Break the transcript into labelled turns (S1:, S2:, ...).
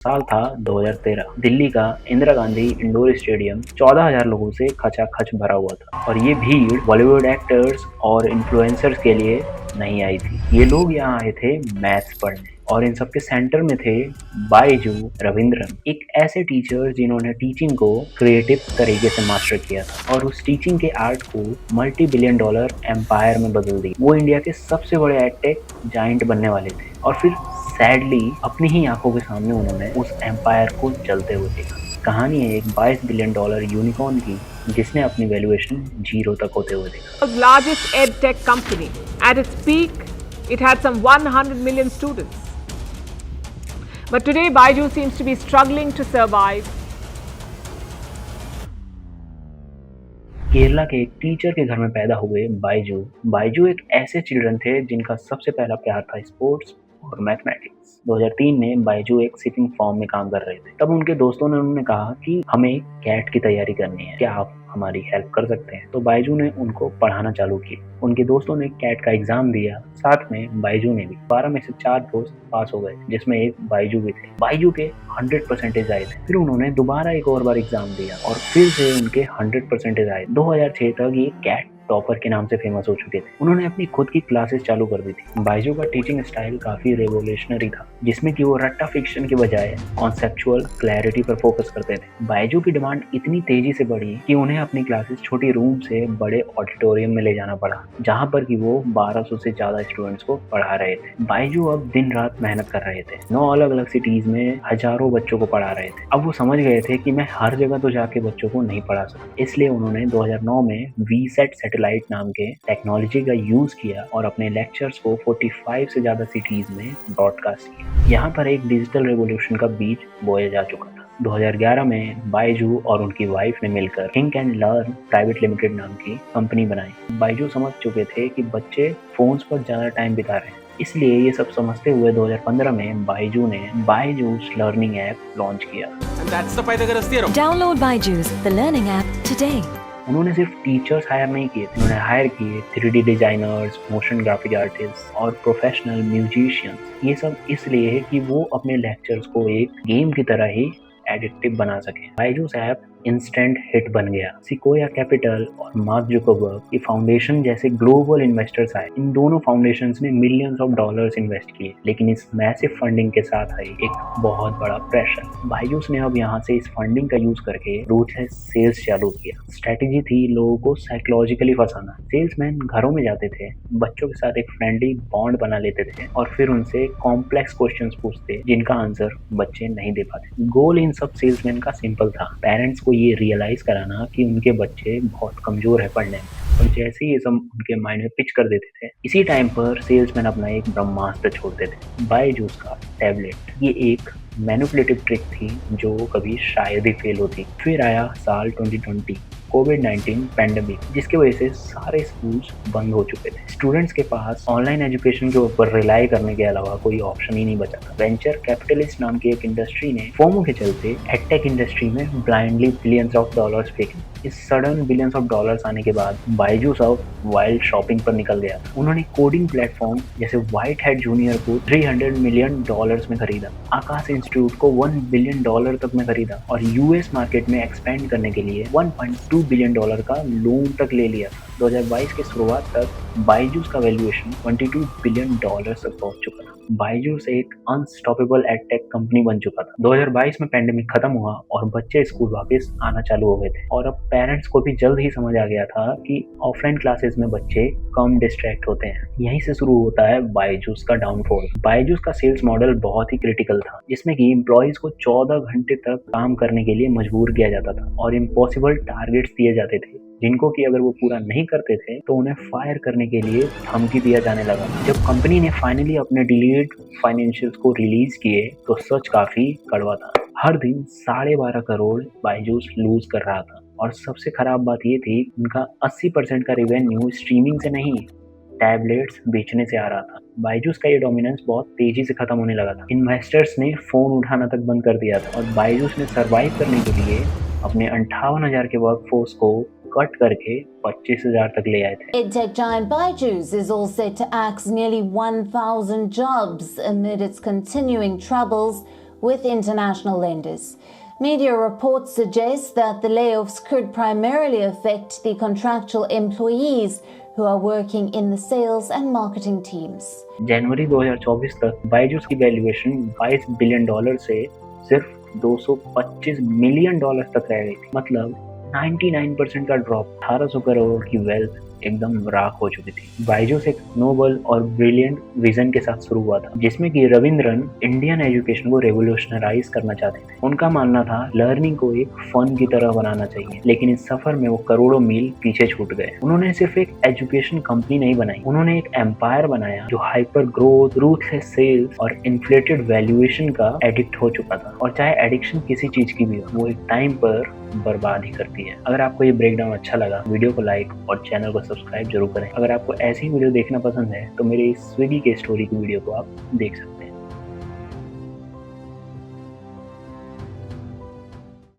S1: साल था 2013। दिल्ली का इंदिरा गांधी इंडोर स्टेडियम 14,000 लोगों से खचाखच भरा हुआ था और ये भीड़ बॉलीवुड एक्टर्स और इन्फ्लुएंसर्स के लिए नहीं आई थी। ये लोग यहाँ आए थे मैथ्स पढ़ने और इन सबके सेंटर में थे बायजू रविंद्रन, एक ऐसे टीचर जिन्होंने टीचिंग को क्रिएटिव तरीके से मास्टर किया था और उस टीचिंग के आर्ट को मल्टी बिलियन डॉलर एम्पायर में बदल दी। वो इंडिया के सबसे बड़े एडटेक जाइंट बनने वाले थे और फिर सैडली अपनी ही आंखों के सामने उन्होंने उस एम्पायर को चलते हुए देखा। कहानी है एक 22 बिलियन डॉलर यूनिकॉर्न की जिसने अपनी वैल्यूएशन 0 तक होते हुए देखा।
S2: Largest edtech company. At its peak, it had some 100 million students. But today, Byju seems to be struggling to survive.
S1: Kerala के एक टीचर के घर में पैदा हुए बायजू एक ऐसे चिल्ड्रन थे जिनका सबसे पहला प्यार था स्पोर्ट्स और मैथमेटिक्स। 2003 में बायजू एक शिपिंग फर्म में काम कर रहे थे। तब उनके दोस्तों ने उन्हें कहा कि हमें कैट की तैयारी करनी है, क्या आप हमारी हेल्प कर सकते हैं? तो बायजू ने उनको पढ़ाना चालू किया। उनके दोस्तों ने कैट का एग्जाम दिया, साथ में बायजू ने भी। 12 में से 4 दोस्त पास हो गए, जिसमें एक बायजू भी थे। बायजू के 100% आए थे। फिर उन्होंने दोबारा एक और बार एग्जाम दिया और फिर से उनके 100% आए। 2006 तक ये कैट टॉपर के नाम से फेमस हो चुके थे। उन्होंने अपनी खुद की क्लासेस चालू कर दी थी। बायजू का टीचिंग स्टाइल काफी रेवोल्यूशनरी था, जिसमें कि वो रट्टा फिक्शन के बजाय कॉन्सेप्चुअल क्लैरिटी पर फोकस करते थे। बायजू की डिमांड इतनी तेजी से बढ़ी कि उन्हें अपनी क्लासेस छोटी रूम से बड़े ऑडिटोरियम में ले जाना पड़ा, जहां पर कि वो 1200 से ज्यादा स्टूडेंट्स को पढ़ा रहे थे। बायजू अब दिन रात मेहनत कर रहे थे। 9 अलग अलग सिटीज में हजारों बच्चों को पढ़ा रहे थे। अब वो समझ गए थे कि मैं हर जगह तो जाके बच्चों को नहीं पढ़ा सकता, इसलिए उन्होंने 2009 में वीसेट सैटेलाइट नाम के टेक्नोलॉजी का यूज किया और अपने लेक्चर्स को 45 से ज्यादा सिटीज में ब्रॉडकास्ट किया। यहाँ पर एक डिजिटल रेवोल्यूशन का बीज बोया जा चुका था। 2011 में बायजू और उनकी वाइफ ने मिलकर think and learn private limited नाम की कंपनी बनाई। बायजू समझ चुके थे कि बच्चे फोन्स पर ज्यादा टाइम बिता रहे हैं, इसलिए ये सब समझते हुए 2015 में बायजू ने बायजूस लर्निंग ऐप लॉन्च किया।
S3: Download Byju's, the learning app today.
S1: उन्होंने सिर्फ टीचर्स हायर नहीं किए थे, उन्होंने हायर किए 3D designers, motion graphic artist और प्रोफेशनल म्यूजिशियंस। ये सब इसलिए कि वो अपने लेक्चर्स को एक गेम की तरह ही एडिक्टिव बना सके। बायजूस ऐप इंस्टेंट हिट बन गया। सिकोया कैपिटल और मार्क जुकरबर्ग की फाउंडेशन जैसे ग्लोबल इन्वेस्टर्स आए। इन दोनों फाउंडेशंस ने मिलियंस ऑफ डॉलर्स इन्वेस्ट किए, लेकिन इस मैसिव फंडिंग के साथ आई एक बहुत बड़ा प्रेशर। बायजूस ने अब यहाँ से इस फंडिंग का यूज करके रूटलेस सेल्स चालू किया। स्ट्रेटेजी थी लोगों को साइकोलॉजिकली फंसाना। सेल्समैन घरों में जाते थे, बच्चों के साथ एक फ्रेंडली बॉन्ड बना लेते थे और फिर उनसे कॉम्प्लेक्स क्वेश्चंस पूछते जिनका आंसर बच्चे नहीं दे पाते। गोल इन सब सेल्समैन का सिंपल था, पेरेंट्स को ये रियलाइज कराना कि उनके बच्चे बहुत कमजोर है पढ़ने में। और जैसे ही ये सब उनके माइंड में पिच कर देते थे, इसी टाइम पर सेल्समैन अपना एक ब्रह्मास्त्र छोड़ते थे, बायजूस का टैबलेट। ये एक मैनिपुलेटिव ट्रिक थी जो कभी शायद ही फेल होती। फिर आया साल 2020, कोविड-19 पैंडेमिक, जिसकी वजह से सारे स्कूल्स बंद हो चुके थे। स्टूडेंट्स के पास ऑनलाइन एजुकेशन के ऊपर रिलाई करने के अलावा कोई ऑप्शन ही नहीं बचा था। वेंचर कैपिटलिस्ट नाम की एक इंडस्ट्री ने फोमो के चलते एडटेक इंडस्ट्री में ब्लाइंडली बिलियंस ऑफ डॉलर्स फेंके। इस सडन बिलियंस ऑफ डॉलर्स आने के बाद बायजूस अब वाइल्ड शॉपिंग पर निकल गया था। उन्होंने कोडिंग प्लेटफॉर्म जैसे व्हाइट हैट जूनियर को $300 मिलियन में खरीदा, आकाश इंस्टीट्यूट को $1 बिलियन तक में खरीदा और यूएस मार्केट में एक्सपेंड करने के लिए $1.2 बिलियन का लोन तक ले लिया था। 2022 की शुरुआत तक बायजूस का वैल्यूएशन $22 बिलियन तक पहुंच चुका था। बायजूस एक अनस्टॉपेबल एडटेक कंपनी बन चुका था। 2022 में पैंडेमिक खत्म हुआ और बच्चे स्कूल वापस आना चालू हो गए थे और अब पेरेंट्स को भी जल्द ही समझ आ गया था कि ऑफलाइन क्लासेस में बच्चे कम डिस्ट्रैक्ट होते हैं। यहीं से शुरू होता है बायजूस का डाउनफॉल। बायजूस का सेल्स मॉडल बहुत ही क्रिटिकल था, जिसमें कि एम्प्लॉइज को 14 घंटे तक काम करने के लिए मजबूर किया जाता था और इम्पॉसिबल टारगेट्स दिए जाते थे, जिनको कि अगर वो पूरा नहीं करते थे तो उन्हें फायर करने के लिए धमकी दिया जाने लगा। जब कंपनी ने फाइनली अपने डिलीड फाइनेंशियल्स को रिलीज किए तो सच काफी कड़वा था। हर दिन 12.5 करोड़ बायजूस लूज कर रहा था और सबसे खराब बात ये थी उनका 80% का रेवेन्यू स्ट्रीमिंग से नहीं, टैबलेट्स बेचने से आ रहा था। बायजूस का ये डोमिनेंस बहुत तेजी से खत्म होने लगा था। इन्वेस्टर्स ने फोन उठाना तक बंद कर दिया था और बायजूस ने सरवाइव करने के लिए अपने 58,000 के वर्कफोर्स को कट करके 25,000 तक ले आए थे।
S4: EdTech giant Byju's is all set to axe nearly 1,000 jobs amid its continuing troubles with international lenders. Media reports suggest that the layoffs could primarily affect the contractual employees who are working in the sales and marketing teams.
S1: जनवरी 2024 तक बायजूस की valuation $22 billion से सिर्फ $225 million तक रह गई थी। मतलब 99% का ड्रॉप। 1800 करोड़ की वेल्थ एकदम राख हो चुकी थी। बायजूस एक नोबल और ब्रिलियंट विजन के साथ शुरू हुआ था, जिसमें कि रविंद्रन इंडियन एजुकेशन को रेवोल्यूशनराइज करना चाहते थे। उनका मानना था लर्निंग को एक फन की तरह बनाना चाहिए, लेकिन इस सफर में वो करोड़ों मील पीछे छूट गए। उन्होंने सिर्फ एक एजुकेशन कंपनी नहीं बनाई, उन्होंने एक एम्पायर बनाया जो हाइपर ग्रोथ, रूथलेस सेल्स और इन्फ्लेटेड वैल्यूएशन का एडिक्ट हो चुका था। और चाहे एडिक्शन किसी चीज की भी हो, वो एक टाइम पर बर्बाद ही करती है। अगर आपको ये ब्रेकडाउन अच्छा लगा, वीडियो को लाइक और चैनल को सब्सक्राइब जरूर करें। अगर आपको ऐसी वीडियो देखना पसंद है तो मेरे इस स्विगी के स्टोरी की वीडियो को आप देख सकते हैं।